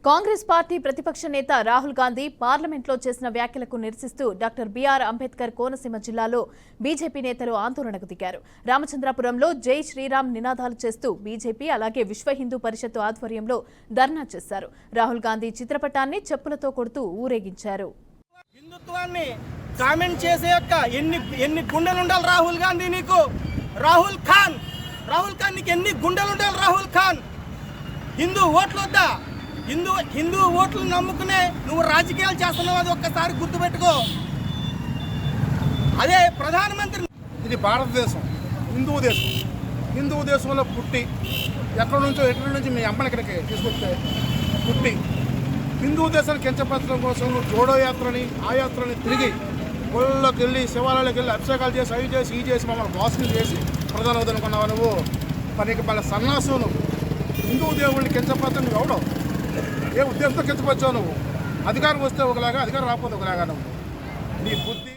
Congress party ప్రతిపక్ష నేత రాహుల్ గాంధీ పార్లమెంట్లో చేసిన వ్యాఖ్యలకు నిరసిస్తూ డాక్టర్ బిఆర్ అంబేద్కర్ కోనసీమ జిల్లాలో బీజేపీ నేతలు ఆందోళనకు దిగారు. రామచంద్రాపురంలో జై శ్రీరామ్ నినాదాలు చేస్తూ బీజేపీ అలాగే విశ్వ హిందూ పరిషత్ ఆధ్వర్యంలో ధర్నా చేశారు. రాహుల్ గాంధీ చిత్రపటాన్ని చెప్పులతో కొడుతూ ఊరేగించారు. హిందుత్వాన్ని కామెంట్ చేసే యొక్క ఎన్ని గుండెలు ఉండాలి రాహుల్ గాంధీ నీకు? రాహుల్ ఖాన్ నీకు ఎన్ని గుండెలు ఉండాలి? రాహుల్ ఖాన్ హిందూ ఓట్లు వద్దా? హిందూ ఓట్లు నమ్ముకునే నువ్వు రాజకీయాలు చేస్తున్నావు, అది ఒక్కసారి గుర్తుపెట్టుకో. అదే ప్రధానమంత్రి. ఇది భారతదేశం, హిందూ దేశంలో పుట్టి ఎక్కడి నుంచి మీ అమ్మని ఇక్కడికి తీసుకొస్తే పుట్టి హిందూ దేశాన్ని కించపరచడం కోసం జోడో యాత్రని ఆ యాత్రని తిరిగి ఊళ్ళోకి వెళ్ళి శివాలయాలకు వెళ్ళి అభిషేకాలు చేసి అవి చేసి ఈ చేసి మమ్మల్ని మోసం చేసి ప్రధాన వద్దనుకున్నావు నువ్వు. పనికి మళ్ళీ సన్నాసు నువ్వు. హిందూ దేవుడిని కించపరచడం నువ్వు ఎవడో? ఏ ఉద్దేశంతో కించపరిచావు నువ్వు? అధికారం వస్తే ఒకలాగా, అధికారం రాకపోతే ఒకలాగా నువ్వు. నీ బుద్ధి